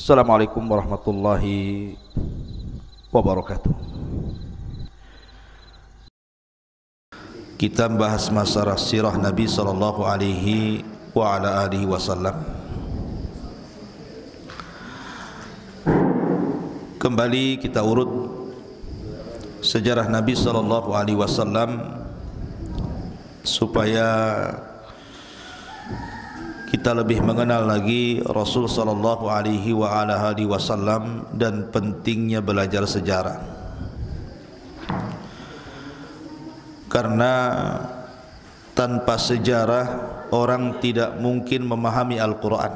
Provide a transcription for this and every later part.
Assalamualaikum warahmatullahi wabarakatuh. Kita membahas masalah sirah Nabi sallallahu alaihi wa ala alihi wasallam. Kembali kita urut sejarah Nabi sallallahu alaihi wasallam supaya kita lebih mengenal lagi Rasul sallallahu alaihi wa ala alihi wasallam dan pentingnya belajar sejarah. Karena tanpa sejarah orang tidak mungkin memahami Al-Quran.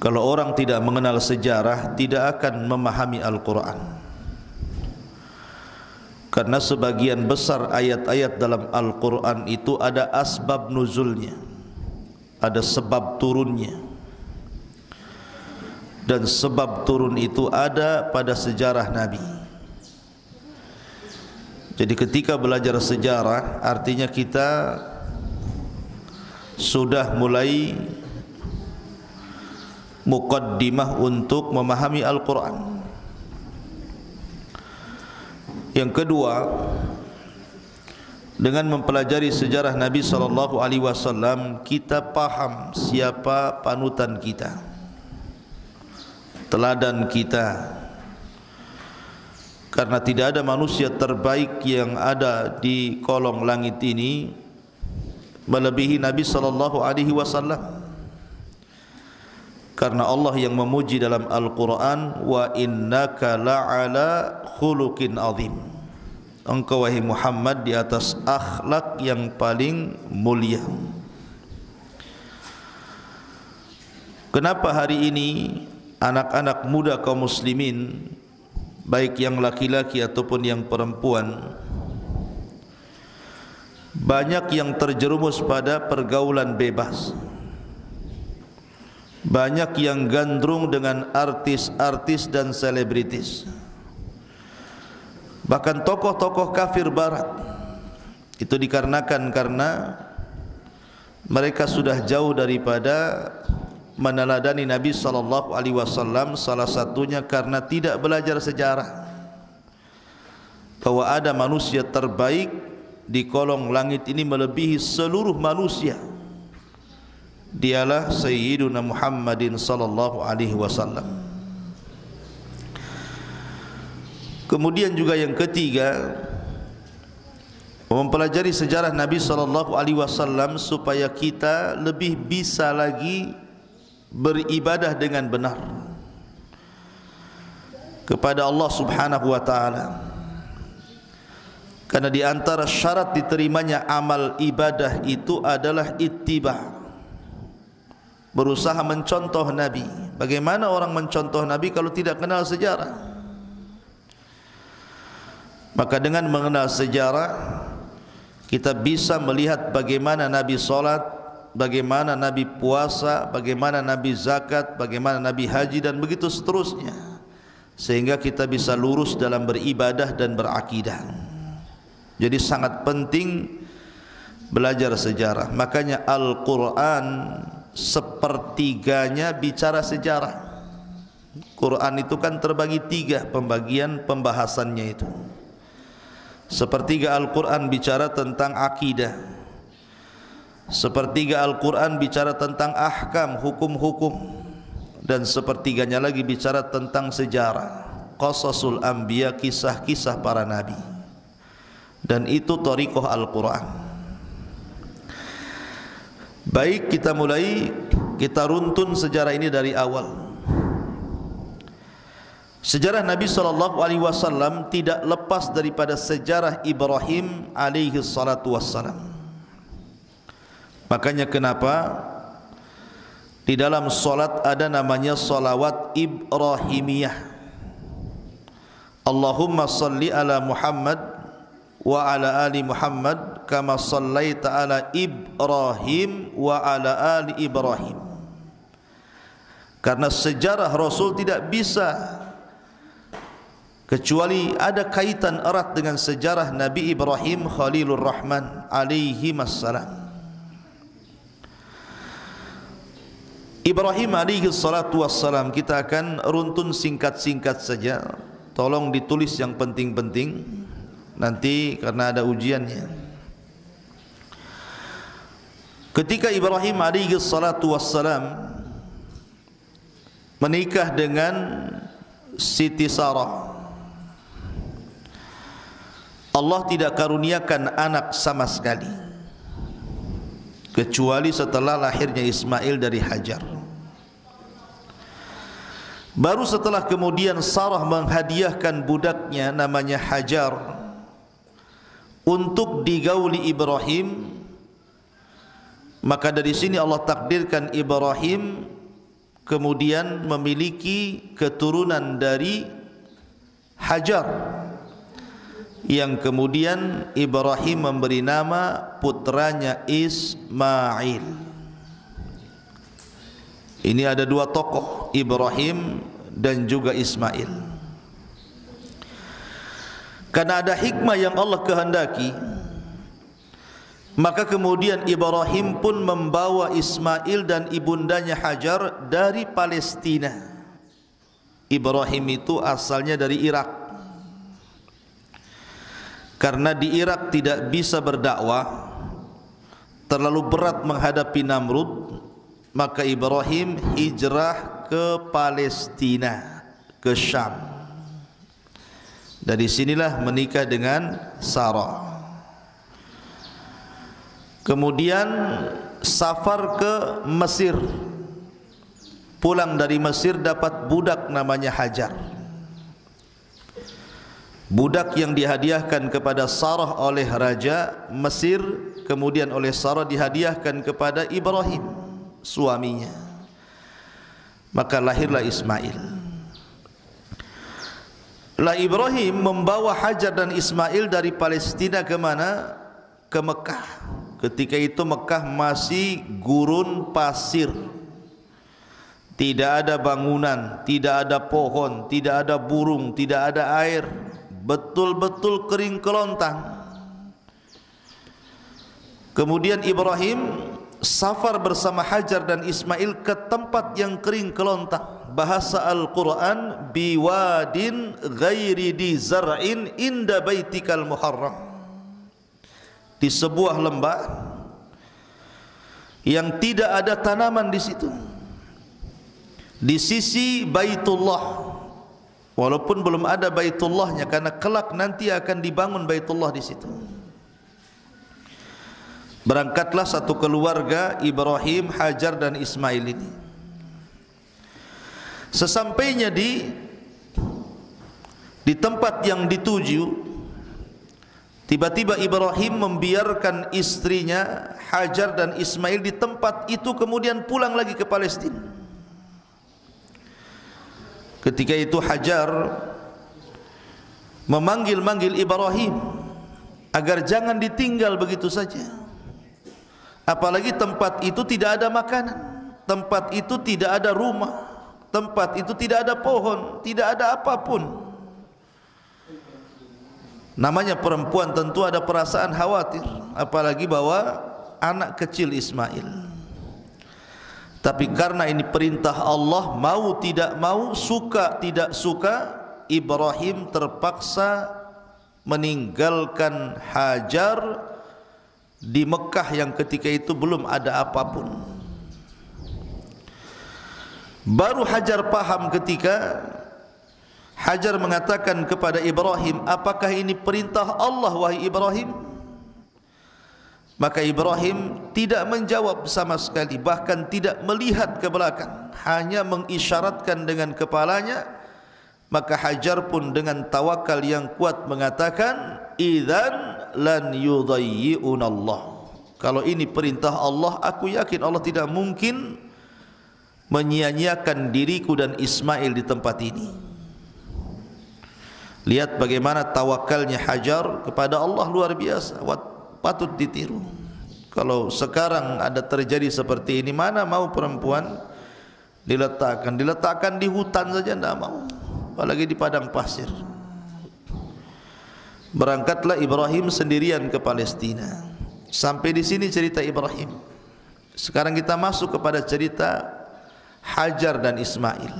Kalau orang tidak mengenal sejarah, tidak akan memahami Al-Quran. Karena sebagian besar ayat-ayat dalam Al-Quran itu ada asbab nuzulnya, ada sebab turunnya. Dan sebab turun itu ada pada sejarah Nabi. Jadi ketika belajar sejarah, artinya kita sudah mulai muqaddimah untuk memahami Al-Quran. Yang kedua, dengan mempelajari sejarah Nabi sallallahu alaihi wasallam, kita paham siapa panutan kita, teladan kita. Karena tidak ada manusia terbaik yang ada di kolong langit ini melebihi Nabi sallallahu alaihi wasallam. Karena Allah yang memuji dalam Al-Quran, wa innaka la'ala khuluqin azim. Engkau wahai Muhammad di atas akhlak yang paling mulia. Kenapa hari ini anak-anak muda kaum muslimin, baik yang laki-laki ataupun yang perempuan, banyak yang terjerumus pada pergaulan bebas, banyak yang gandrung dengan artis-artis dan selebritis, bahkan tokoh-tokoh kafir barat. Itu dikarenakan karena mereka sudah jauh daripada meneladani Nabi sallallahu alaihi wasallam. Salah satunya karena tidak belajar sejarah, bahwa ada manusia terbaik di kolong langit ini melebihi seluruh manusia. Dialah Sayyiduna Muhammadin sallallahu alaihi wasallam. Kemudian juga yang ketiga, mempelajari sejarah Nabi sallallahu alaihi wasallam supaya kita lebih bisa lagi beribadah dengan benar kepada Allah Subhanahu wa taala. Karena di antara syarat diterimanya amal ibadah itu adalah ittiba', berusaha mencontoh Nabi. Bagaimana orang mencontoh Nabi kalau tidak kenal sejarah? Maka dengan mengenal sejarah, kita bisa melihat bagaimana Nabi sholat, bagaimana Nabi puasa, bagaimana Nabi zakat, bagaimana Nabi haji, dan begitu seterusnya. Sehingga kita bisa lurus dalam beribadah dan berakidah. Jadi sangat penting belajar sejarah. Makanya Al-Quran sepertiganya bicara sejarah. Quran itu kan terbagi tiga pembagian pembahasannya itu. Sepertiga Al-Quran bicara tentang akidah, sepertiga Al-Quran bicara tentang ahkam, hukum-hukum, dan sepertiganya lagi bicara tentang sejarah, qasasul anbiya, kisah-kisah para nabi. Dan itu thariqah Al-Quran. Baik, kita mulai, kita runtun sejarah ini dari awal. Sejarah Nabi sallallahu alaihi wasallam tidak lepas daripada sejarah Ibrahim alaihi salatu wassalam. Makanya kenapa di dalam solat ada namanya salawat Ibrahimiyah. Allahumma salli ala Muhammad wa ala ali Muhammad kama sallaita ala Ibrahim wa ala ali Ibrahim. Karena sejarah Rasul tidak bisa kecuali ada kaitan erat dengan sejarah Nabi Ibrahim Khalilur Rahman alaihi wassalam. Ibrahim alaihi salatu wassalam, kita akan runtun singkat-singkat saja. Tolong ditulis yang penting-penting nanti karena ada ujiannya. Ketika Ibrahim alaihi salatu wassalam menikah dengan Siti Sarah, Allah tidak karuniakan anak sama sekali kecuali setelah lahirnya Ismail dari Hajar. Baru setelah kemudian Sarah menghadiahkan budaknya namanya Hajar untuk digauli Ibrahim, maka dari sini Allah takdirkan Ibrahim kemudian memiliki keturunan dari Hajar, yang kemudian Ibrahim memberi nama putranya Ismail. Ini ada dua tokoh, Ibrahim dan juga Ismail. Karena ada hikmah yang Allah kehendaki, maka kemudian Ibrahim pun membawa Ismail dan ibundanya Hajar dari Palestina. Ibrahim itu asalnya dari Irak. Karena di Irak tidak bisa berdakwah, terlalu berat menghadapi Namrud, maka Ibrahim hijrah ke Palestina, ke Syam. Dari sinilah menikah dengan Sarah. Kemudian safar ke Mesir. Pulang dari Mesir dapat budak namanya Hajar. Budak yang dihadiahkan kepada Sarah oleh Raja Mesir, kemudian oleh Sarah dihadiahkan kepada Ibrahim, suaminya. Maka lahirlah Ismail. Lah Ibrahim membawa Hajar dan Ismail dari Palestina ke mana? Ke Mekah. Ketika itu Mekah masih gurun pasir. Tidak ada bangunan, tidak ada pohon, tidak ada burung, tidak ada air. Betul-betul kering kelontang. Kemudian Ibrahim safar bersama Hajar dan Ismail ke tempat yang kering kelontang. Bahasa Al-Quran, biwadin ghairi di zar'in inda baitikal muharram. Di sebuah lembah yang tidak ada tanaman di situ, di sisi Baitullah. Walaupun belum ada Baitullahnya, karena kelak nanti akan dibangun Baitullah di situ. Berangkatlah satu keluarga, Ibrahim, Hajar dan Ismail ini. Sesampainya di tempat yang dituju, tiba-tiba Ibrahim membiarkan istrinya Hajar dan Ismail di tempat itu, kemudian pulang lagi ke Palestina. Ketika itu Hajar memanggil-manggil Ibrahim agar jangan ditinggal begitu saja. Apalagi tempat itu tidak ada makanan, tempat itu tidak ada rumah, tempat itu tidak ada pohon, tidak ada apapun. Namanya perempuan tentu ada perasaan khawatir, apalagi bawa anak kecil Ismail. Tapi karena ini perintah Allah, mau tidak mau, suka tidak suka, Ibrahim terpaksa meninggalkan Hajar di Mekah yang ketika itu belum ada apapun. Baru Hajar paham ketika Hajar mengatakan kepada Ibrahim, apakah ini perintah Allah wahai Ibrahim? Maka Ibrahim tidak menjawab sama sekali, bahkan tidak melihat ke belakang, hanya mengisyaratkan dengan kepalanya. Maka Hajar pun dengan tawakal yang kuat mengatakan, idzan lan yudayyi'una Allah. Kalau ini perintah Allah, aku yakin Allah tidak mungkin menyia-nyiakan diriku dan Ismail di tempat ini. Lihat bagaimana tawakalnya Hajar kepada Allah, luar biasa, patut ditiru. Kalau sekarang ada terjadi seperti ini, mana mau perempuan diletakkan di hutan saja tidak mau, apalagi di padang pasir. Berangkatlah Ibrahim sendirian ke Palestina. Sampai di sini cerita Ibrahim. Sekarang kita masuk kepada cerita Hajar dan Ismail.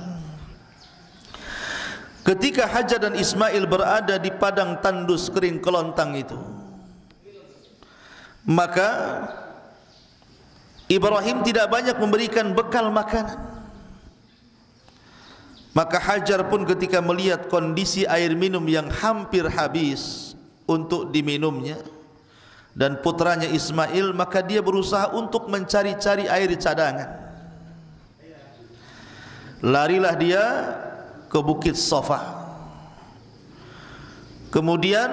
Ketika Hajar dan Ismail berada di padang tandus kering kelontang itu, maka Ibrahim tidak banyak memberikan bekal makanan. Maka Hajar pun ketika melihat kondisi air minum yang hampir habis untuk diminumnya dan putranya Ismail, maka dia berusaha untuk mencari-cari air cadangan. Larilah dia ke Bukit Safa. Kemudian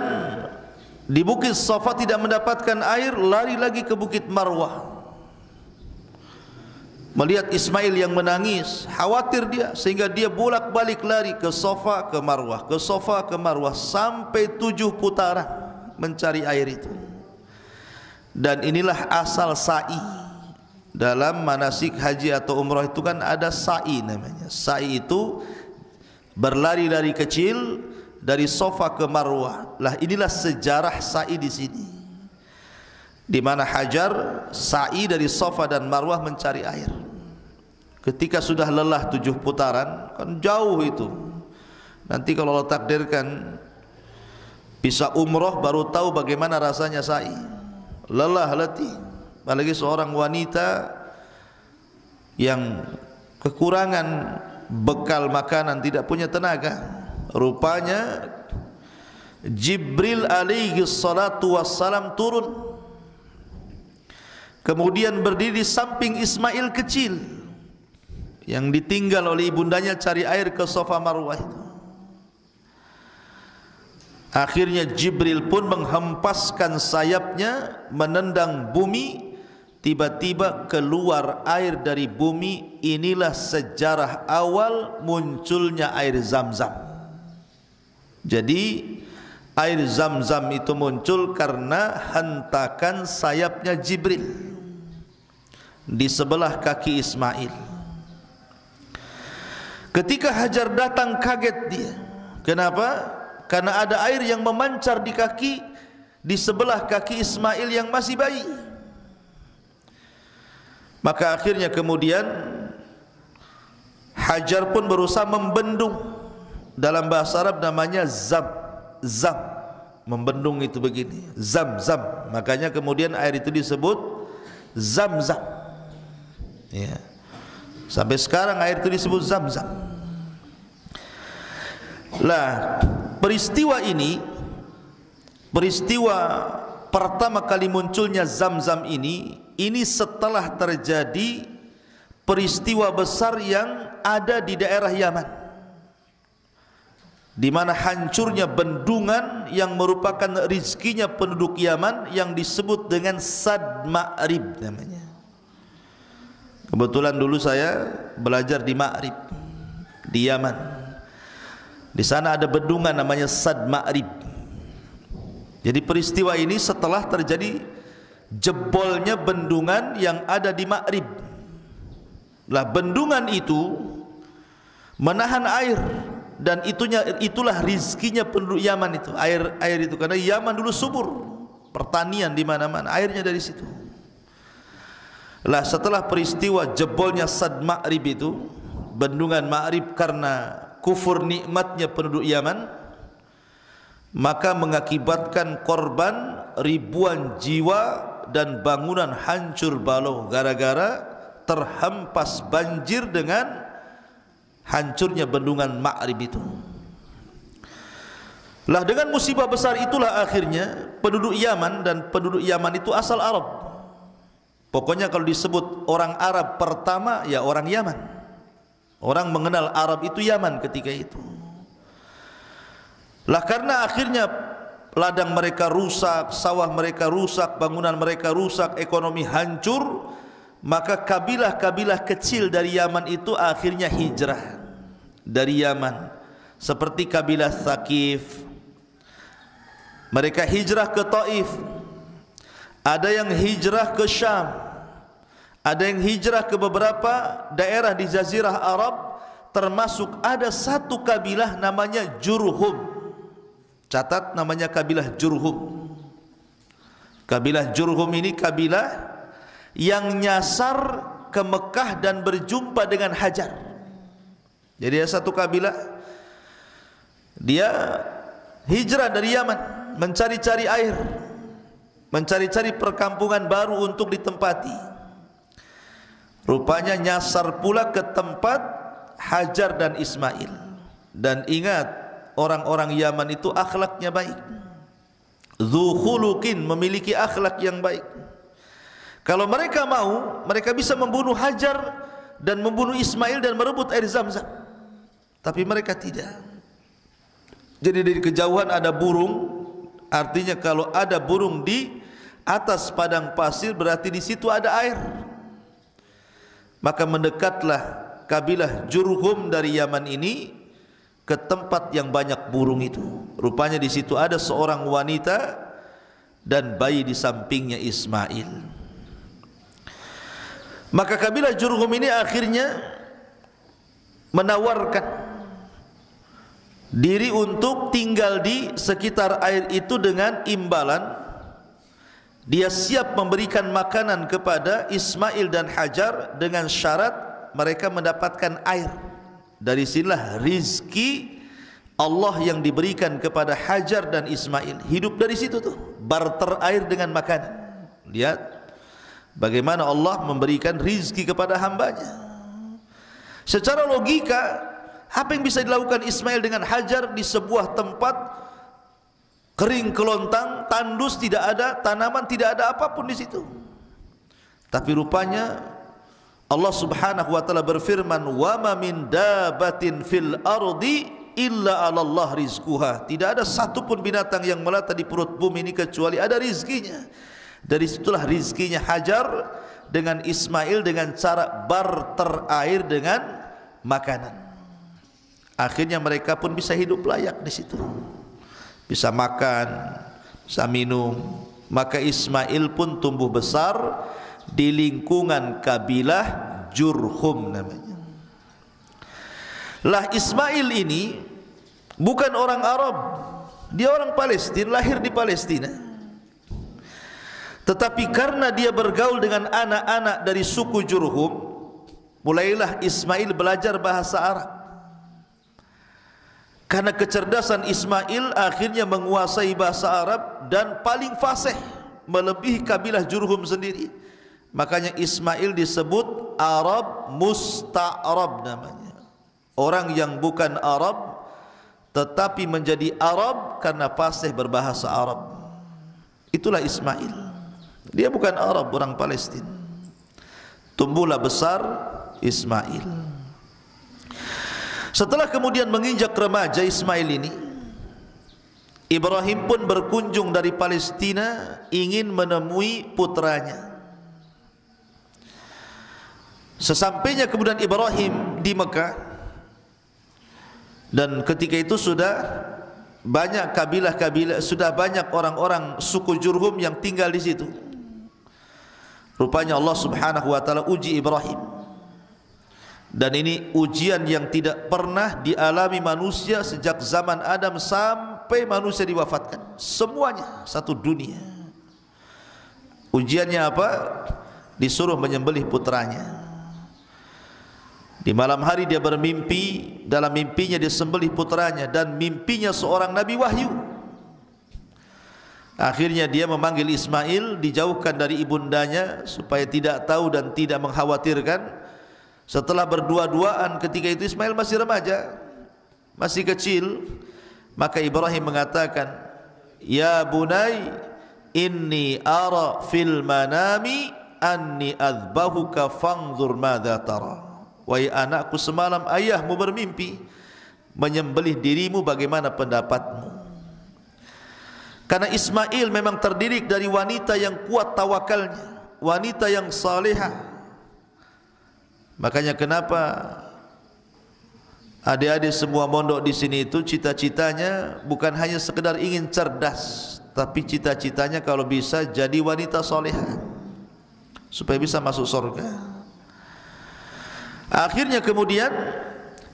di Bukit Safa tidak mendapatkan air, lari lagi ke Bukit Marwah. Melihat Ismail yang menangis, khawatir dia, sehingga dia bolak-balik lari ke Safa ke Marwah, ke Safa ke Marwah, sampai 7 putaran mencari air itu. Dan inilah asal sa'i. Dalam manasik haji atau umrah itu kan ada sa'i namanya. Sa'i itu berlari dari kecil dari Safa ke Marwah. Lah inilah sejarah sa'i di sini. Di mana Hajar sa'i dari Safa dan Marwah mencari air. Ketika sudah lelah 7 putaran, kan jauh itu. Nanti kalau Allah takdirkan bisa umrah baru tahu bagaimana rasanya sa'i. Lelah letih. Apalagi seorang wanita yang kekurangan bekal makanan, tidak punya tenaga. Rupanya Jibril alaihi salatu wassalam turun, kemudian berdiri di samping Ismail kecil yang ditinggal oleh ibundanya cari air ke Safa Marwah itu. Akhirnya Jibril pun menghempaskan sayapnya menendang bumi. Tiba-tiba keluar air dari bumi. Inilah sejarah awal munculnya air Zam-Zam. Jadi air Zam-Zam itu muncul karena hentakan sayapnya Jibril di sebelah kaki Ismail. Ketika Hajar datang, kaget dia. Kenapa? Karena ada air yang memancar di kaki, di sebelah kaki Ismail yang masih bayi. Maka akhirnya kemudian Hajar pun berusaha membendung. Dalam bahasa Arab namanya zam. Membendung itu begini, zam-zam. Makanya kemudian air itu disebut Zam-Zam. Ya. Sampai sekarang air itu disebut Zam-Zam. Lah, peristiwa ini, peristiwa pertama kali munculnya Zam-Zam ini setelah terjadi peristiwa besar yang ada di daerah Yaman, di mana hancurnya bendungan yang merupakan rizkinya penduduk Yaman yang disebut dengan Sad Ma'rib namanya. Kebetulan dulu saya belajar di Ma'rib di Yaman. Di sana ada bendungan namanya Sad Ma'rib. Jadi peristiwa ini setelah terjadi jebolnya bendungan yang ada di Ma'rib. Lah bendungan itu menahan air, dan itulah rizkinya penduduk Yaman itu, air itu, karena Yaman dulu subur, pertanian di mana-mana, airnya dari situ. Lah setelah peristiwa jebolnya Sad Ma'rib itu, bendungan Ma'rib, karena kufur nikmatnya penduduk Yaman, maka mengakibatkan korban ribuan jiwa dan bangunan hancur balau gara-gara terhempas banjir dengan hancurnya bendungan Ma'rib itu. Lah dengan musibah besar itulah akhirnya penduduk Yaman, dan penduduk Yaman itu asal Arab. Pokoknya kalau disebut orang Arab pertama ya orang Yaman. Orang mengenal Arab itu Yaman ketika itu. Lah karena akhirnya ladang mereka rusak, sawah mereka rusak, bangunan mereka rusak, ekonomi hancur, maka kabilah-kabilah kecil dari Yaman itu akhirnya hijrah dari Yaman. Seperti kabilah Thaqif, mereka hijrah ke Taif. Ada yang hijrah ke Syam, ada yang hijrah ke beberapa daerah di Jazirah Arab, termasuk ada satu kabilah namanya Jurhum. Catat namanya kabilah Jurhum. Kabilah Jurhum ini kabilah yang nyasar ke Mekah dan berjumpa dengan Hajar. Jadi ada satu kabilah, dia hijrah dari Yaman, mencari-cari air, mencari-cari perkampungan baru untuk ditempati. Rupanya nyasar pula ke tempat Hajar dan Ismail. Dan ingat, orang-orang Yaman itu akhlaknya baik, dzu khuluqin, memiliki akhlak yang baik. Kalau mereka mau, mereka bisa membunuh Hajar dan membunuh Ismail dan merebut air Zamzam. Tapi mereka tidak. Jadi dari kejauhan ada burung, artinya kalau ada burung di atas padang pasir berarti di situ ada air. Maka mendekatlah kabilah Jurhum dari Yaman ini ke tempat yang banyak burung itu. Rupanya di situ ada seorang wanita dan bayi di sampingnya Ismail. Maka kabilah Jurhum ini akhirnya menawarkan diri untuk tinggal di sekitar air itu dengan imbalan dia siap memberikan makanan kepada Ismail dan Hajar dengan syarat mereka mendapatkan air. Dari sinilah rizki Allah yang diberikan kepada Hajar dan Ismail. Hidup dari situ tuh, barter air dengan makanan. Lihat bagaimana Allah memberikan rizki kepada hambanya. Secara logika, apa yang bisa dilakukan Ismail dengan Hajar di sebuah tempat kering kelontang, tandus, tidak ada tanaman, tidak ada apapun di situ. Tapi rupanya Allah Subhanahu wa taala berfirman, "Wa ma min dabatin fil ardi illa 'ala Allah rizquha." Tidak ada satupun binatang yang melata di perut bumi ini kecuali ada rizkinya. Dari situlah rizkinya Hajar dengan Ismail dengan cara barter air dengan makanan. Akhirnya mereka pun bisa hidup layak di situ, bisa makan, bisa minum. Maka Ismail pun tumbuh besar di lingkungan kabilah Jurhum namanya. Lah Ismail ini bukan orang Arab, dia orang Palestina, lahir di Palestina. Tetapi karena dia bergaul dengan anak-anak dari suku Jurhum, mulailah Ismail belajar bahasa Arab. Karena kecerdasan Ismail akhirnya menguasai bahasa Arab dan paling fasih, melebihi kabilah Jurhum sendiri. Makanya Ismail disebut Arab Musta'rab namanya. Orang yang bukan Arab tetapi menjadi Arab karena fasih berbahasa Arab. Itulah Ismail. Dia bukan Arab, orang Palestina. Tumbuhlah besar Ismail. Setelah kemudian menginjak remaja Ismail ini, Ibrahim pun berkunjung dari Palestina ingin menemui putranya. Sesampainya kemudian Ibrahim di Mekah, dan ketika itu sudah banyak kabilah-kabilah, sudah banyak orang-orang suku Jurhum yang tinggal di situ. Rupanya Allah Subhanahu wa taala uji Ibrahim. Dan ini ujian yang tidak pernah dialami manusia sejak zaman Adam sampai manusia diwafatkan. Semuanya satu dunia. Ujiannya apa? Disuruh menyembelih putranya. Di malam hari dia bermimpi, dalam mimpinya dia sembelih putranya, dan mimpinya seorang nabi wahyu. Akhirnya dia memanggil Ismail, dijauhkan dari ibundanya supaya tidak tahu dan tidak mengkhawatirkan. Setelah berdua-duaan, ketika itu Ismail masih remaja, masih kecil, maka Ibrahim mengatakan, "Ya bunai, inni ara fil manami anni adbahuka fanzur madza tara." Wahai anakku, semalam ayahmu bermimpi menyembelih dirimu, bagaimana pendapatmu? Karena Ismail memang terdidik dari wanita yang kuat tawakalnya, wanita yang salihah. Makanya kenapa adik-adik semua mondok di sini itu cita-citanya bukan hanya sekedar ingin cerdas, tapi cita-citanya kalau bisa jadi wanita salihah supaya bisa masuk surga. Akhirnya kemudian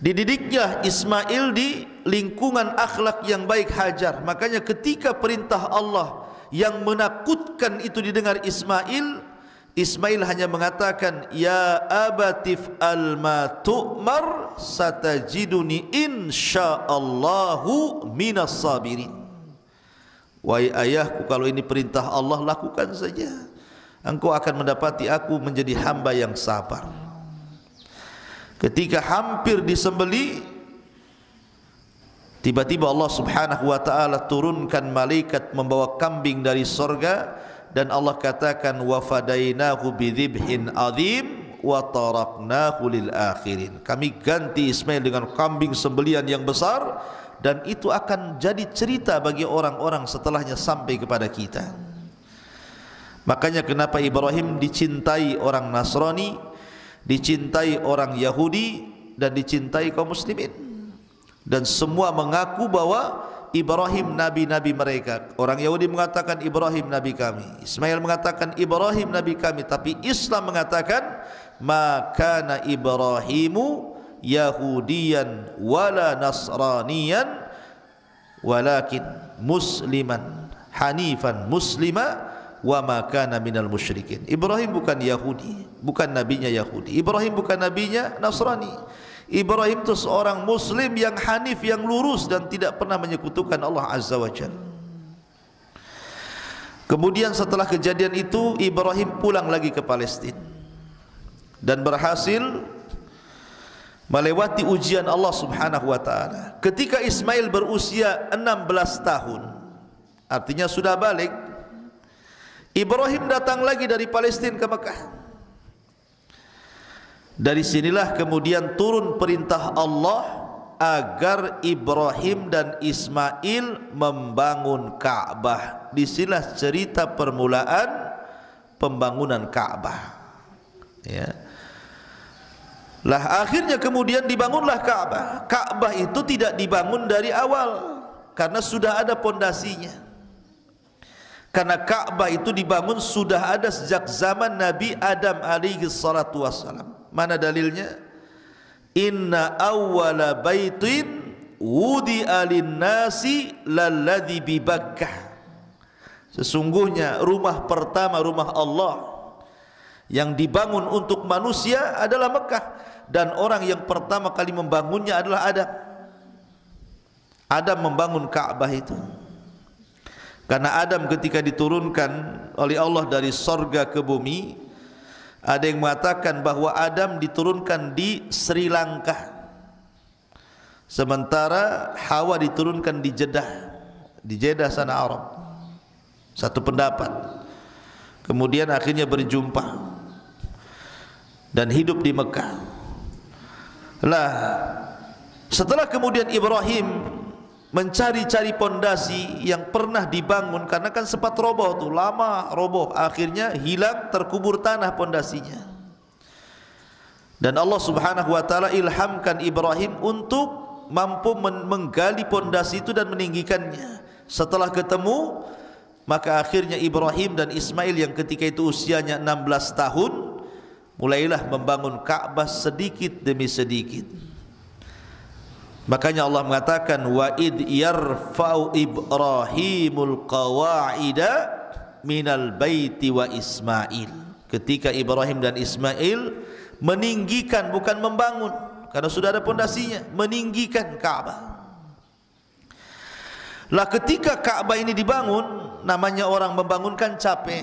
dididiknya Ismail di lingkungan akhlak yang baik Hajar. Makanya ketika perintah Allah yang menakutkan itu didengar Ismail, Ismail hanya mengatakan, ya abatif al-ma tu'mar satajiduni insyaallahu minas sabirin. Wahai ayahku, kalau ini perintah Allah, lakukan saja. Engkau akan mendapati aku menjadi hamba yang sabar. Ketika hampir disembeli, tiba-tiba Allah Subhanahu wa ta'ala turunkan malaikat membawa kambing dari sorga, dan Allah katakan, wa fadainahu bidzibhin adzim wa taraknahu lil akhirin. Kami ganti Ismail dengan kambing sembelian yang besar, dan itu akan jadi cerita bagi orang-orang setelahnya sampai kepada kita. Makanya kenapa Ibrahim dicintai orang Nasrani, dicintai orang Yahudi, dan dicintai kaum muslimin. Dan semua mengaku bahwa Ibrahim nabi-nabi mereka. Orang Yahudi mengatakan Ibrahim nabi kami, Ismail mengatakan Ibrahim nabi kami. Tapi Islam mengatakan, maka Ibrahimu Yahudiyan wala Nasraniyan walakin musliman hanifan muslima wa ma kana minal musyrikin. Ibrahim bukan Yahudi, bukan nabinya Yahudi. Ibrahim bukan nabinya Nasrani. Ibrahim itu seorang muslim yang hanif, yang lurus, dan tidak pernah menyekutukan Allah Azza wa Jalla. Kemudian setelah kejadian itu, Ibrahim pulang lagi ke Palestina dan berhasil melewati ujian Allah Subhanahu wa ta'ala. Ketika Ismail berusia 16 tahun, artinya sudah balik, Ibrahim datang lagi dari Palestina ke Mekah. Dari sinilah kemudian turun perintah Allah agar Ibrahim dan Ismail membangun Ka'bah. Disinilah cerita permulaan pembangunan Ka'bah. Ya. Lah akhirnya kemudian dibangunlah Ka'bah. Ka'bah itu tidak dibangun dari awal karena sudah ada pondasinya. Karena Ka'bah itu dibangun sudah ada sejak zaman Nabi Adam alaihi salatu wassalam. Mana dalilnya? Inna awwala baitin wudi'a lin-nasi lalladzi bi Bakkah. Sesungguhnya rumah pertama, rumah Allah yang dibangun untuk manusia adalah Mekah, dan orang yang pertama kali membangunnya adalah Adam. Adam membangun Ka'bah itu. Karena Adam ketika diturunkan oleh Allah dari sorga ke bumi, ada yang mengatakan bahwa Adam diturunkan di Sri Lanka, sementara Hawa diturunkan di Jeddah sana Arab. Satu pendapat. Kemudian akhirnya berjumpa dan hidup di Mekah. Lah, setelah kemudian Ibrahim mencari-cari pondasi yang pernah dibangun, karena kan sempat roboh tuh, lama roboh, akhirnya hilang, terkubur tanah pondasinya. Dan Allah Subhanahu wa taala ilhamkan Ibrahim untuk mampu menggali pondasi itu dan meninggikannya. Setelah ketemu, maka akhirnya Ibrahim dan Ismail yang ketika itu usianya 16 tahun mulailah membangun Ka'bah sedikit demi sedikit. Makanya Allah mengatakan, wa id yarfa'u Ibrahimul qawa'ida minal baiti wa Ismail. Ketika Ibrahim dan Ismail meninggikan, bukan membangun, karena sudah ada pondasinya, meninggikan Ka'bah. Lah ketika Ka'bah ini dibangun, namanya orang membangunkan capek.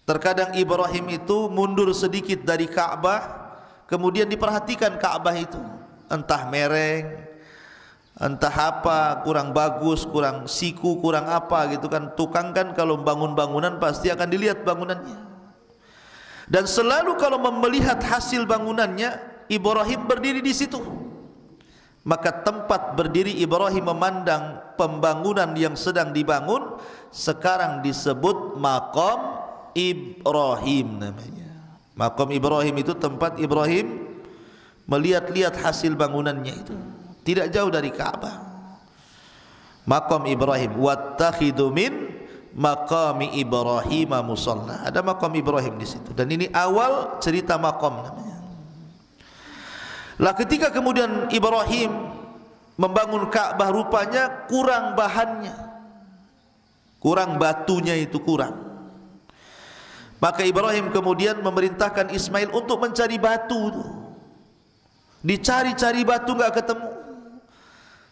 Terkadang Ibrahim itu mundur sedikit dari Ka'bah, kemudian diperhatikan Ka'bah itu, entah mereng, entah apa, kurang bagus, kurang siku, kurang apa gitu kan. Tukang kan kalau bangun bangunan pasti akan dilihat bangunannya. Dan selalu kalau melihat hasil bangunannya, Ibrahim berdiri di situ. Maka tempat berdiri Ibrahim memandang pembangunan yang sedang dibangun sekarang disebut Maqam Ibrahim namanya. Maqam Ibrahim itu tempat Ibrahim melihat-lihat hasil bangunannya itu, tidak jauh dari Ka'bah. Maqam Ibrahim, wattakhidu min maqami Ibrahim musalla. Ada maqam Ibrahim di situ, dan ini awal cerita maqam namanya. Lah ketika kemudian Ibrahim membangun Ka'bah, rupanya kurang bahannya, kurang batunya itu kurang. Maka Ibrahim kemudian memerintahkan Ismail untuk mencari batu. Dicari-cari batu enggak ketemu.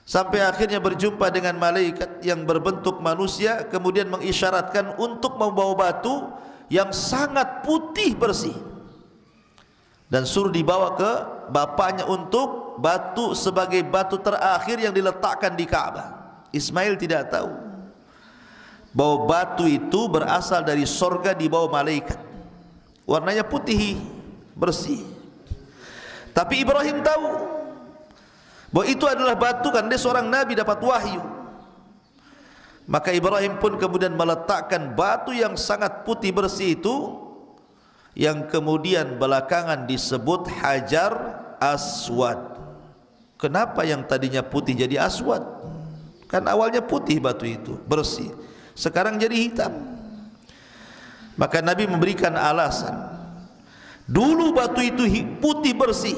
Sampai akhirnya berjumpa dengan malaikat yang berbentuk manusia, kemudian mengisyaratkan untuk membawa batu yang sangat putih bersih, dan suruh dibawa ke bapaknya untuk batu sebagai batu terakhir yang diletakkan di Ka'bah. Ismail tidak tahu bahwa batu itu berasal dari sorga di bawah malaikat, warnanya putih bersih. Tapi Ibrahim tahu bahwa itu adalah batu, kan dia seorang nabi dapat wahyu. Maka Ibrahim pun kemudian meletakkan batu yang sangat putih bersih itu, yang kemudian belakangan disebut Hajar Aswad. Kenapa yang tadinya putih jadi aswad? Kan awalnya putih batu itu, bersih, sekarang jadi hitam. Maka Nabi memberikan alasan, dulu batu itu putih bersih,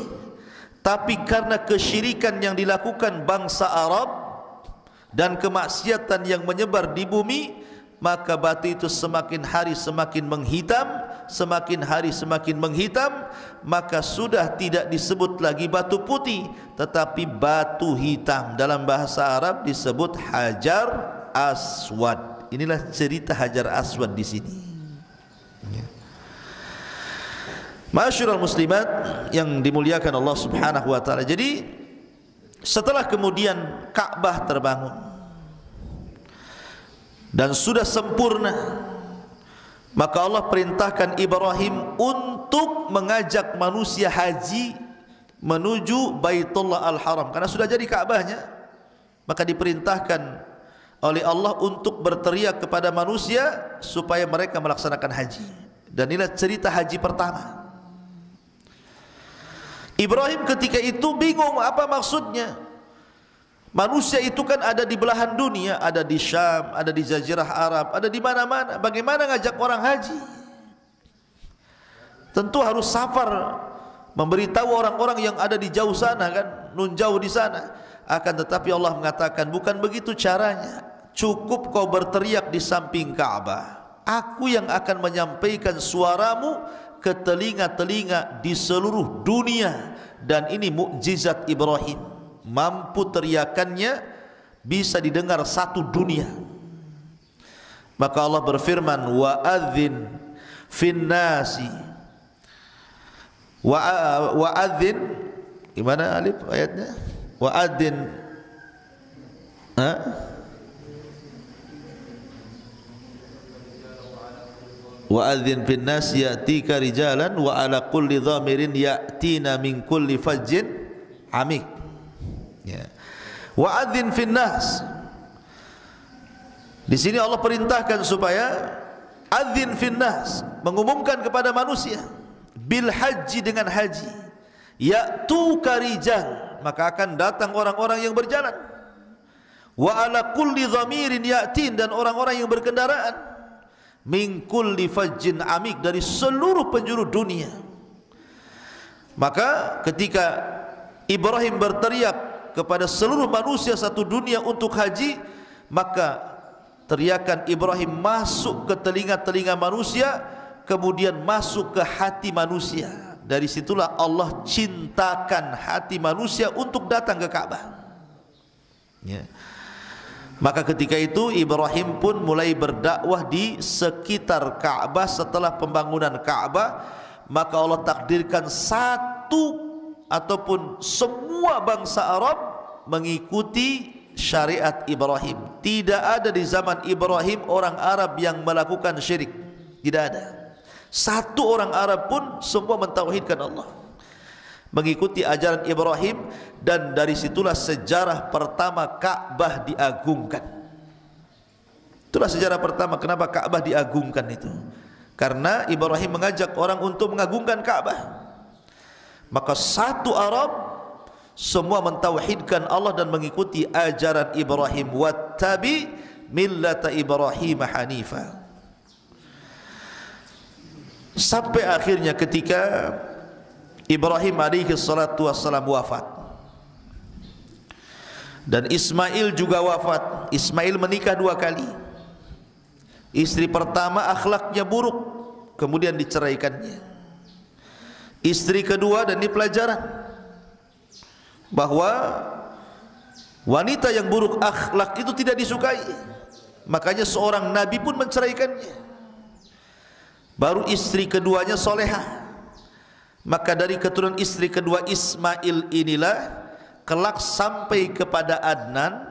tapi karena kesyirikan yang dilakukan bangsa Arab dan kemaksiatan yang menyebar di bumi, maka batu itu semakin hari semakin menghitam, semakin hari semakin menghitam. Maka sudah tidak disebut lagi batu putih, tetapi batu hitam. Dalam bahasa Arab disebut Hajar Aswad. Inilah cerita Hajar Aswad di sini. Ma'asyiral muslimat yang dimuliakan Allah Subhanahu wa taala. Jadi setelah kemudian Ka'bah terbangun dan sudah sempurna, maka Allah perintahkan Ibrahim untuk mengajak manusia haji menuju Baitullah Al-Haram, karena sudah jadi Ka'bahnya. Maka diperintahkan oleh Allah untuk berteriak kepada manusia supaya mereka melaksanakan haji. Dan inilah cerita haji pertama. Ibrahim ketika itu bingung apa maksudnya. Manusia itu kan ada di belahan dunia, ada di Syam, ada di Jazirah Arab, ada di mana-mana. Bagaimana ngajak orang haji? Tentu harus safar, memberitahu orang-orang yang ada di jauh sana, kan, nun jauh di sana. Akan tetapi Allah mengatakan bukan begitu caranya. Cukup kau berteriak di samping Ka'bah, aku yang akan menyampaikan suaramu ke telinga-telinga di seluruh dunia. Dan ini mukjizat Ibrahim, mampu teriakannya bisa didengar satu dunia. Maka Allah berfirman, wa adzin fin nasi, wa adzin, gimana alif ayatnya? Wa adzin, wa adzin fin nas ya'tika rijalan wa ala kulli dhamirin ya'tina min kulli fajjin amik. Ya. Wa adzin fin nas. Di sini Allah perintahkan supaya adzin fin nas, mengumumkan kepada manusia bil haji, dengan haji. Ya'tuka rijal, maka akan datang orang-orang yang berjalan. Wa ala kulli dhamirin ya'tin, dan orang-orang yang berkendaraan. Min kulli fajjin amik, dari seluruh penjuru dunia. Maka ketika Ibrahim berteriak kepada seluruh manusia satu dunia untuk haji, maka teriakan Ibrahim masuk ke telinga-telinga manusia, kemudian masuk ke hati manusia. Dari situlah Allah cintakan hati manusia untuk datang ke Ka'bah. Ya. Maka ketika itu Ibrahim pun mulai berdakwah di sekitar Ka'bah. Setelah pembangunan Ka'bah, maka Allah takdirkan satu ataupun semua bangsa Arab mengikuti syariat Ibrahim. Tidak ada di zaman Ibrahim orang Arab yang melakukan syirik, tidak ada. Satu orang Arab pun semua mentauhidkan Allah, mengikuti ajaran Ibrahim. Dan dari situlah sejarah pertama Ka'bah diagungkan. Itulah sejarah pertama kenapa Ka'bah diagungkan itu, karena Ibrahim mengajak orang untuk mengagungkan Ka'bah. Maka satu Arab semua mentauhidkan Allah dan mengikuti ajaran Ibrahim. Wattabi millata Ibrahim hanifa. Sampai akhirnya ketika Ibrahim alaihi salatu wassalam wafat, dan Ismail juga wafat. Ismail menikah 2 kali. Istri pertama akhlaknya buruk, kemudian diceraikannya. Istri kedua, dan ini pelajaran bahwa wanita yang buruk akhlak itu tidak disukai. Makanya seorang nabi pun menceraikannya. Baru istri keduanya solehah. Maka dari keturunan istri kedua Ismail inilah kelak sampai kepada Adnan,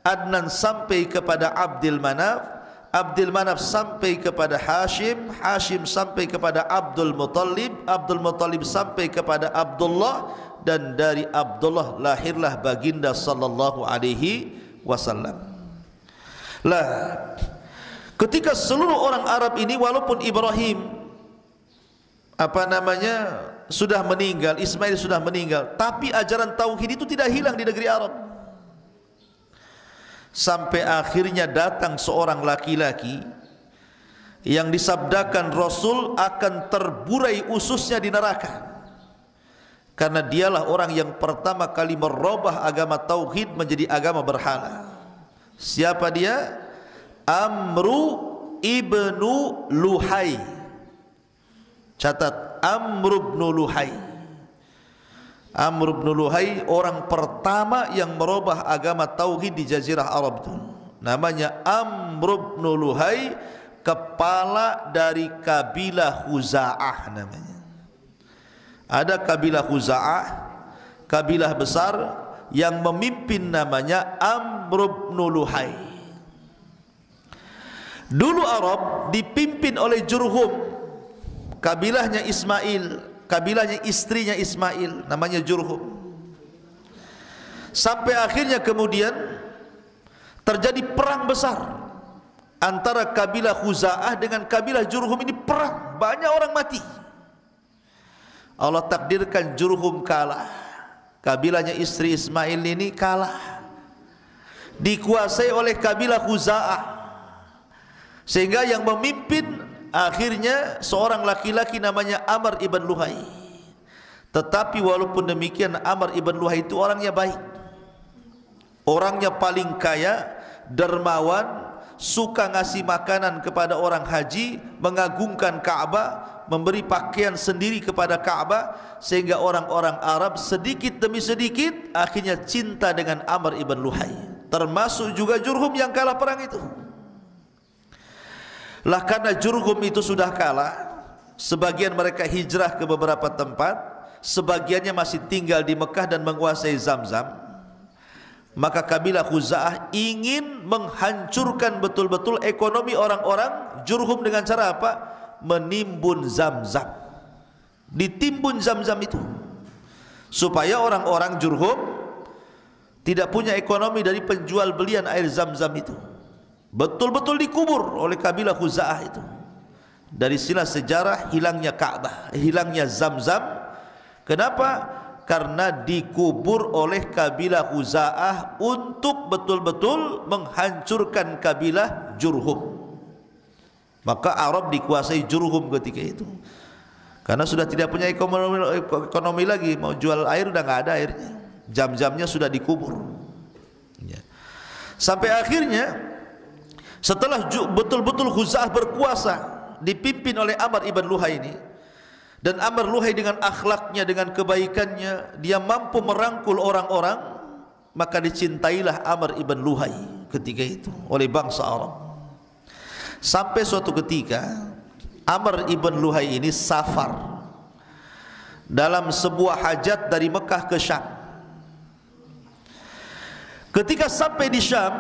Adnan sampai kepada Abdul Manaf, Abdul Manaf sampai kepada Hashim, Hashim sampai kepada Abdul Muttalib, Abdul Muttalib sampai kepada Abdullah, dan dari Abdullah lahirlah baginda sallallahu alaihi wasallam. Lah, ketika seluruh orang Arab ini, walaupun Ibrahim sudah meninggal, Ismail sudah meninggal, tapi ajaran tauhid itu tidak hilang di negeri Arab. Sampai akhirnya datang seorang laki-laki yang disabdakan Rasul akan terburai ususnya di neraka, karena dialah orang yang pertama kali merubah agama tauhid menjadi agama berhala. Siapa dia? Amru ibnu Luhai. Catat, Amr ibn Luhai. Amr ibn Luhai orang pertama yang merubah agama tauhid di jazirah Arab itu. Namanya Amr ibn Luhai, kepala dari kabilah Khuza'ah namanya. Ada kabilah Khuza'ah, kabilah besar yang memimpin namanya Amr ibn Luhai. Dulu Arab dipimpin oleh Jurhum, kabilahnya Ismail, kabilahnya istrinya Ismail, namanya Jurhum. Sampai akhirnya kemudian terjadi perang besar antara kabilah Khuza'ah dengan kabilah Jurhum. Ini perang, banyak orang mati. Allah takdirkan Jurhum kalah, kabilahnya istri Ismail ini kalah, dikuasai oleh kabilah Khuza'ah, sehingga yang memimpin akhirnya seorang laki-laki namanya Amr ibn Luhai. Tetapi walaupun demikian, Amr ibn Luhai itu orangnya baik, orangnya paling kaya, dermawan, suka ngasih makanan kepada orang haji, mengagungkan Ka'bah, memberi pakaian sendiri kepada Ka'bah, sehingga orang-orang Arab sedikit demi sedikit akhirnya cinta dengan Amr ibn Luhai, termasuk juga Jurhum yang kalah perang itu. Lah karena Jurhum itu sudah kalah, sebagian mereka hijrah ke beberapa tempat, sebagiannya masih tinggal di Mekah dan menguasai Zamzam. Maka kabilah Khuza'ah ingin menghancurkan betul-betul ekonomi orang-orang Jurhum dengan cara apa? Menimbun Zamzam. Ditimbun Zamzam itu supaya orang-orang Jurhum tidak punya ekonomi dari penjual belian air Zamzam itu. Betul-betul dikubur oleh kabilah Khuza'ah itu. Dari sinilah sejarah hilangnya Ka'bah, hilangnya Zamzam. Kenapa? Karena dikubur oleh kabilah Khuza'ah untuk betul-betul menghancurkan kabilah Jurhum. Maka Arab dikuasai Jurhum ketika itu, karena sudah tidak punya ekonomi lagi. Mau jual air udah nggak ada airnya, Zamzamnya sudah dikubur. Sampai akhirnya setelah betul-betul Khuza'ah berkuasa dipimpin oleh Amr ibn Luhai ini, dan Amr Luhai dengan akhlaknya, dengan kebaikannya, dia mampu merangkul orang-orang, maka dicintailah Amr ibn Luhai ketika itu oleh bangsa Arab. Sampai suatu ketika Amr ibn Luhai ini safar dalam sebuah hajat dari Mekah ke Syam. Ketika sampai di Syam,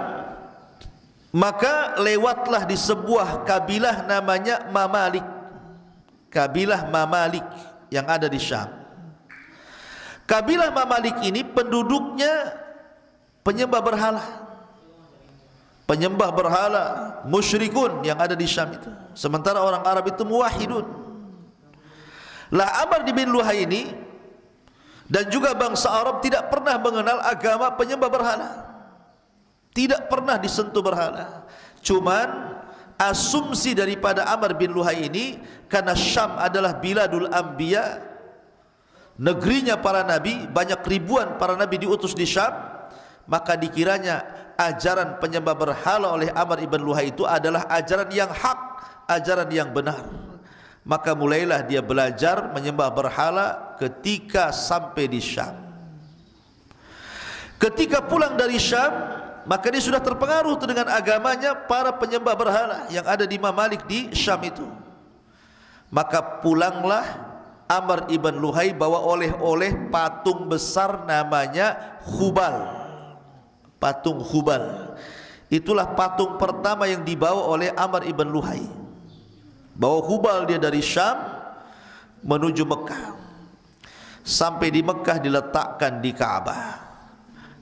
maka lewatlah di sebuah kabilah namanya Mamalik, kabilah Mamalik yang ada di Syam. Kabilah Mamalik ini penduduknya penyembah berhala, penyembah berhala, musyrikun yang ada di Syam itu. Sementara orang Arab itu muwahhidun. Lah Amr bin Luhai ini dan juga bangsa Arab tidak pernah mengenal agama penyembah berhala, tidak pernah disentuh berhala. Cuman asumsi daripada Amr bin Luhai ini, karena Syam adalah biladul anbiya, negerinya para nabi, banyak ribuan para nabi diutus di Syam, maka dikiranya ajaran penyembah berhala oleh Amr ibn Luhai itu adalah ajaran yang hak, ajaran yang benar. Maka mulailah dia belajar menyembah berhala ketika sampai di Syam. Ketika pulang dari Syam, maka dia sudah terpengaruh dengan agamanya para penyembah berhala yang ada di Mamalik di Syam itu. Maka pulanglah Amr ibn Luhai bawa oleh-oleh patung besar namanya Hubal. Patung Hubal. Itulah patung pertama yang dibawa oleh Amr ibn Luhai. Bawa Hubal dia dari Syam menuju Mekah. Sampai di Mekah diletakkan di Ka'bah.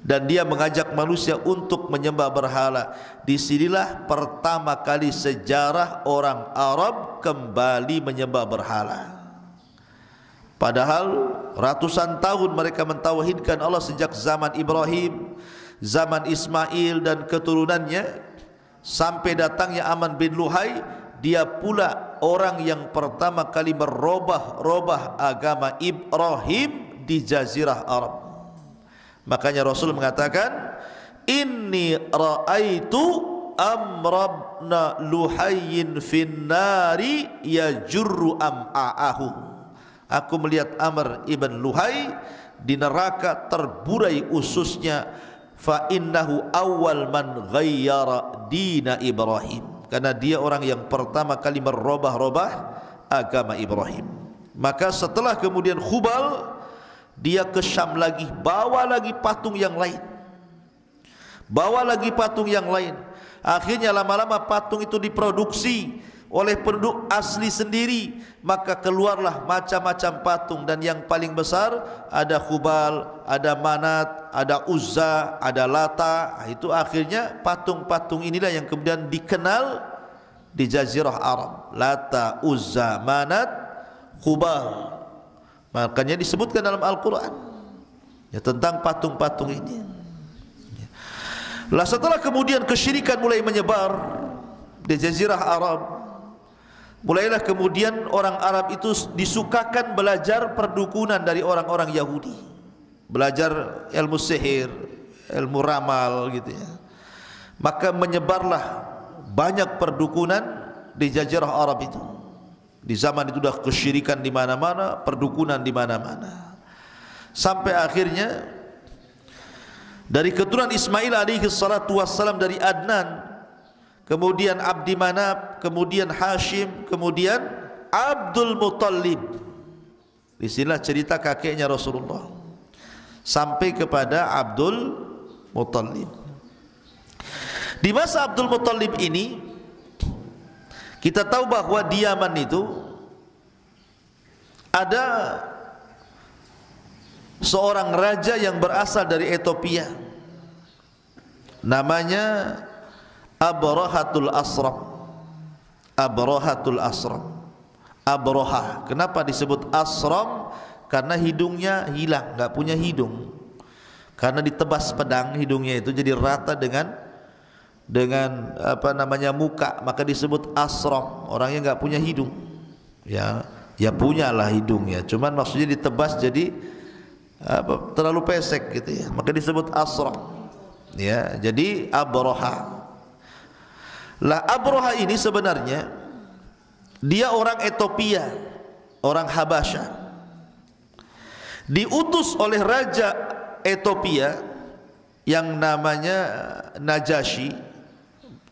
Dan dia mengajak manusia untuk menyembah berhala. Disinilah pertama kali sejarah orang Arab kembali menyembah berhala. Padahal ratusan tahun mereka mentauhidkan Allah sejak zaman Ibrahim, zaman Ismail dan keturunannya, sampai datangnya Amr bin Luhai. Dia pula orang yang pertama kali merubah agama Ibrahim di Jazirah Arab. Makanya Rasul mengatakan, inni ra'aitu amrabna luhayyin finnari yajurru am'a'ahu. Aku melihat Amr ibn Luhai di neraka terburai ususnya. Fa innahu awal man ghayyara dina Ibrahim. Karena dia orang yang pertama kali merubah agama Ibrahim. Maka setelah kemudian Hubal, dia ke Syam lagi, bawa lagi patung yang lain, bawa lagi patung yang lain. Akhirnya lama-lama patung itu diproduksi oleh penduduk asli sendiri. Maka keluarlah macam-macam patung. Dan yang paling besar ada Hubal, ada Manat, ada Uzza, ada Lata. Itu akhirnya patung-patung inilah yang kemudian dikenal di Jazirah Arab. Lata, Uzza, Manat, Hubal. Makanya disebutkan dalam Al-Quran ya, tentang patung-patung ini. Lah setelah kemudian kesyirikan mulai menyebar di Jazirah Arab, mulailah kemudian orang Arab itu disukakan belajar perdukunan dari orang-orang Yahudi, belajar ilmu sihir, ilmu ramal gitu ya. Maka menyebarlah banyak perdukunan di Jazirah Arab itu. Di zaman itu sudah kesyirikan di mana-mana, perdukunan di mana-mana. Sampai akhirnya dari keturunan Ismail alaihi salatu wassalam dari Adnan, kemudian Abdi Manaf, kemudian Hashim, kemudian Abdul Muttalib. Di sinilah cerita kakeknya Rasulullah sampai kepada Abdul Muttalib. Di masa Abdul Muttalib ini kita tahu bahwa di Yaman itu ada seorang raja yang berasal dari Ethiopia, namanya Abrahatul Asram. Abrahatul Asram. Abraha. Kenapa disebut Asram? Karena hidungnya hilang, enggak punya hidung. Karena ditebas pedang hidungnya itu jadi rata dengan apa namanya muka, maka disebut asram. Orangnya enggak punya hidung. Ya punyalah hidung ya, cuman maksudnya ditebas jadi terlalu pesek gitu ya, maka disebut asram. Ya, jadi Abraha. Lah Abraha ini sebenarnya dia orang Ethiopia, orang Habasya. Diutus oleh raja Ethiopia yang namanya Najasyi.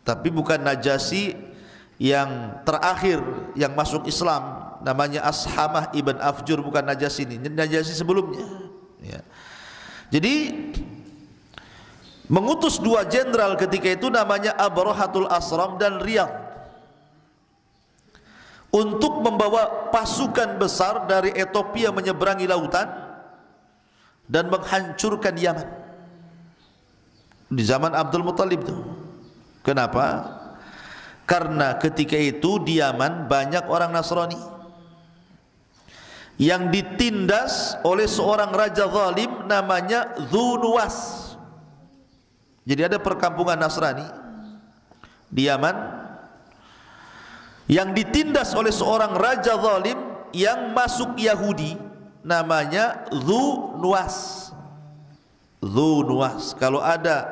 Tapi bukan Najasyi yang terakhir yang masuk Islam, namanya Ashamah ibn Afjur, bukan Najasyi ini, Najasyi sebelumnya ya. Jadi mengutus dua jenderal ketika itu namanya Abrahatul Asram dan Riyadh untuk membawa pasukan besar dari Ethiopia menyeberangi lautan dan menghancurkan Yaman di zaman Abdul Muttalib itu. Kenapa? Karena ketika itu di Yaman banyak orang Nasrani yang ditindas oleh seorang raja zalim namanya Dzunuwas. Jadi ada perkampungan Nasrani di Yaman yang ditindas oleh seorang raja zalim yang masuk Yahudi, namanya Dzunuwas. Dzunuwas. Kalau ada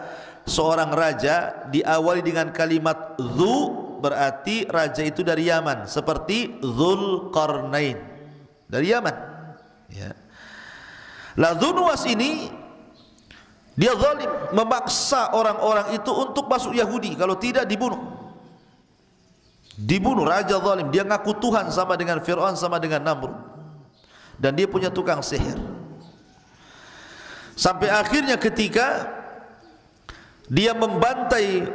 seorang raja diawali dengan kalimat dzu, berarti raja itu dari Yaman, seperti Dzulqarnain dari Yaman. Ya. Lah Dzunwas ini dia zalim, memaksa orang-orang itu untuk masuk Yahudi, kalau tidak dibunuh. Dibunuh, raja zalim, dia ngaku Tuhan sama dengan Fir'aun sama dengan Namrud. Dan dia punya tukang sihir. Sampai akhirnya ketika dia membantai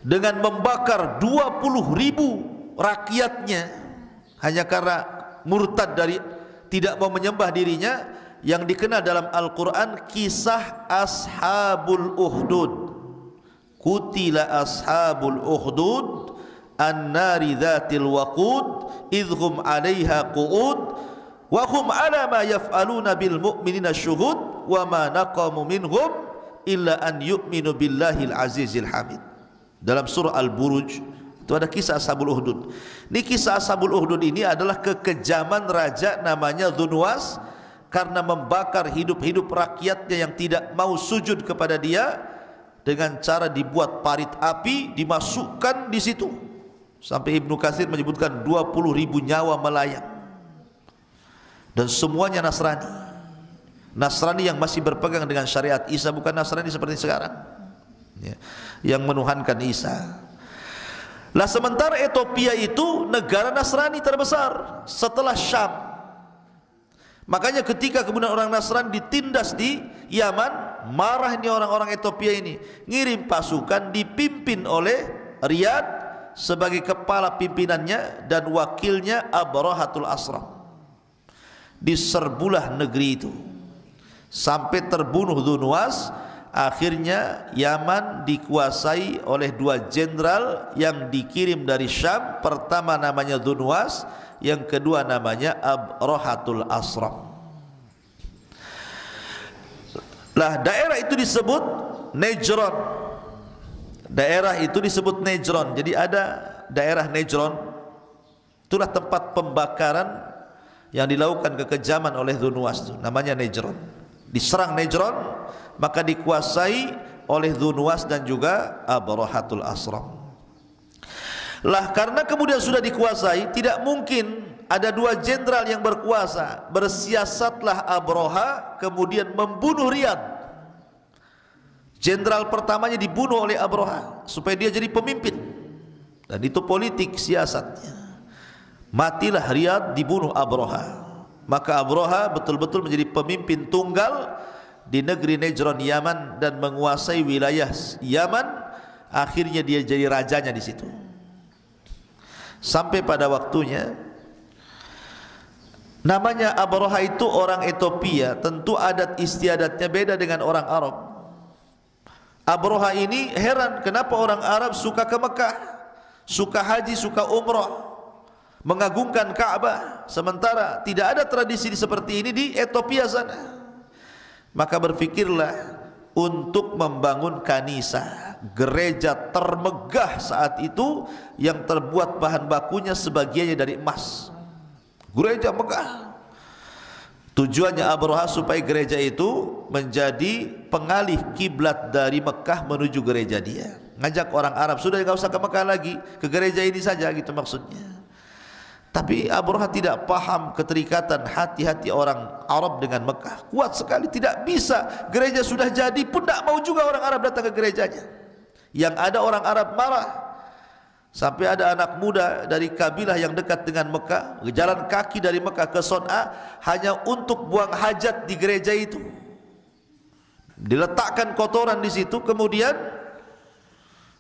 dengan membakar 20.000 rakyatnya hanya karena murtad dari tidak mau menyembah dirinya, yang dikenal dalam Al-Quran kisah Ashabul Ukhdud. Qutila Ashabul Ukhdud an-nari dhatil waqud idhum 'alaiha qu'ud wa hum 'ala ma yaf'aluna bil mu'minina syuhud wa ma naqamu minhum illa an yu'minu billahil azizil hamid. Dalam surah Al-Buruj itu ada kisah Ashabul Ukhdud. Ini kisah Ashabul Ukhdud ini adalah kekejaman raja namanya Dzunwas karena membakar hidup-hidup rakyatnya yang tidak mau sujud kepada dia dengan cara dibuat parit api dimasukkan di situ. Sampai Ibnu Katsir menyebutkan 20.000 nyawa melayang. Dan semuanya Nasrani. Nasrani yang masih berpegang dengan syariat Isa, bukan Nasrani seperti sekarang. Ya, yang menuhankan Isa. Lah sementara Ethiopia itu negara Nasrani terbesar setelah Syam. Makanya ketika kemudian orang Nasrani ditindas di Yaman, marah ini orang-orang Ethiopia ini, ngirim pasukan dipimpin oleh Riyadh sebagai kepala pimpinannya dan wakilnya Abrahatul Asram. Diserbulah negeri itu sampai terbunuh Dzunwas. Akhirnya Yaman dikuasai oleh 2 jenderal yang dikirim dari Syam. Pertama namanya Dzunwas, yang kedua namanya Abrahatul Asram. Lah daerah itu disebut Nejron. Daerah itu disebut Nejron. Jadi ada daerah Nejron, itulah tempat pembakaran yang dilakukan kekejaman oleh Dzunwas, namanya Nejron. Diserang Nejron, maka dikuasai oleh Dzunwas dan juga Abrahatul Asram. Lah karena kemudian sudah dikuasai, tidak mungkin ada 2 jenderal yang berkuasa. Bersiasatlah Abraha kemudian membunuh Riyadh. Jenderal pertamanya dibunuh oleh Abraha supaya dia jadi pemimpin. Dan itu politik siasatnya. Matilah Riyadh, dibunuh Abraha. Maka Abraha betul-betul menjadi pemimpin tunggal di negeri Nejron Yaman dan menguasai wilayah Yaman. Akhirnya dia jadi rajanya di situ. Sampai pada waktunya, namanya Abraha itu orang Ethiopia, tentu adat istiadatnya beda dengan orang Arab. Abraha ini heran kenapa orang Arab suka ke Mekah, suka haji, suka umrah, mengagungkan Ka'bah, sementara tidak ada tradisi seperti ini di Ethiopia sana. Maka berfikirlah untuk membangun kanisa, gereja termegah saat itu yang terbuat bahan bakunya sebagiannya dari emas. Gereja megah. Tujuannya Abraha supaya gereja itu menjadi pengalih kiblat dari Mekah menuju gereja dia. Ngajak orang Arab, sudah enggak usah ke Mekah lagi, ke gereja ini saja, gitu maksudnya. Tapi Abraha tidak paham keterikatan hati-hati orang Arab dengan Mekah. Kuat sekali, tidak bisa. Gereja sudah jadi pun tidak mau juga orang Arab datang ke gerejanya. Yang ada orang Arab marah. Sampai ada anak muda dari kabilah yang dekat dengan Mekah, berjalan kaki dari Mekah ke Son'a hanya untuk buang hajat di gereja itu. Diletakkan kotoran di situ, kemudian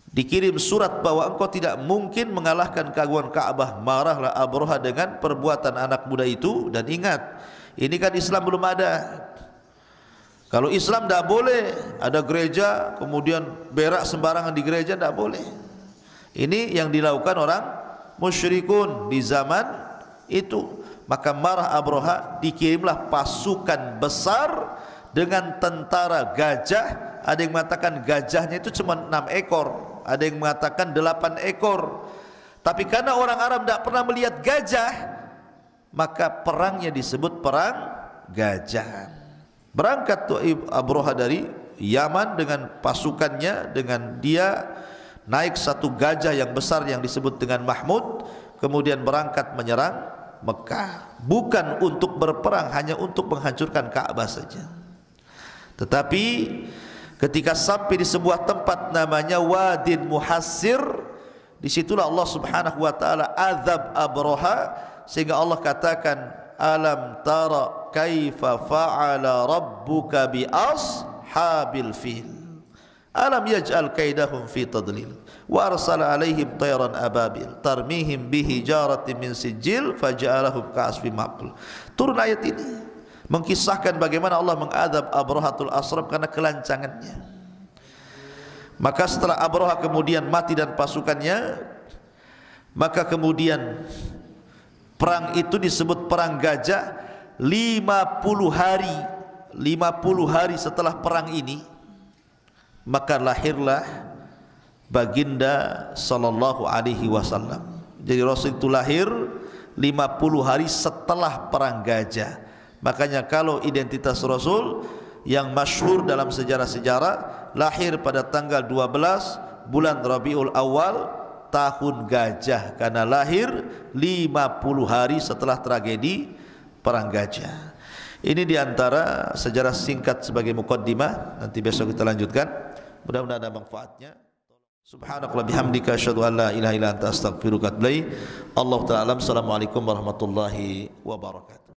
dikirim surat bahwa engkau tidak mungkin mengalahkan keagungan Ka'bah. Marahlah Abraha dengan perbuatan anak muda itu. Dan ingat, ini kan Islam belum ada. Kalau Islam tidak boleh ada gereja kemudian berak sembarangan di gereja, tidak boleh. Ini yang dilakukan orang musyrikun di zaman itu. Maka marah Abraha, dikirimlah pasukan besar dengan tentara gajah. Ada yang mengatakan gajahnya itu cuma 6 ekor, ada yang mengatakan 8 ekor. Tapi karena orang Arab tidak pernah melihat gajah, maka perangnya disebut perang gajah. Berangkat tuh Abraha dari Yaman dengan pasukannya, dengan dia naik satu gajah yang besar yang disebut dengan Mahmud, kemudian berangkat menyerang Mekah, bukan untuk berperang, hanya untuk menghancurkan Ka'bah saja. Tetapi ketika sampai di sebuah tempat namanya Wadin Muhassir, disitulah Allah Subhanahu wa taala azab Abraha, sehingga Allah katakan, alam tara kaifa fa'ala rabbuka bi ashabil fil alam yaj'al kaidahum fi tadlil wa arsala alaihim tayran ababil tarmihim bihijaratin min sijil faja'alahum ka'asfin ma'kul. Turun ayat ini mengkisahkan bagaimana Allah mengadab Abrahatul Asram karena kelancangannya. Maka setelah Abraha kemudian mati dan pasukannya, maka kemudian perang itu disebut perang gajah. 50 hari setelah perang ini, maka lahirlah baginda sallallahu alaihi wasallam. Jadi Rasul itu lahir 50 hari setelah perang gajah. Makanya kalau identitas Rasul yang masyhur dalam sejarah-sejarah, lahir pada tanggal 12 bulan Rabiul Awal tahun gajah, karena lahir 50 hari setelah tragedi perang gajah. Ini diantara sejarah singkat sebagai muqaddimah. Nanti besok kita lanjutkan. Mudah-mudahan ada manfaatnya. Subhanakallah bihamdika asyhadu an la ilaha illa anta astaghfiruka wa atubu ilaik. Allahu ta'ala. Assalamualaikum warahmatullahi wabarakatuh.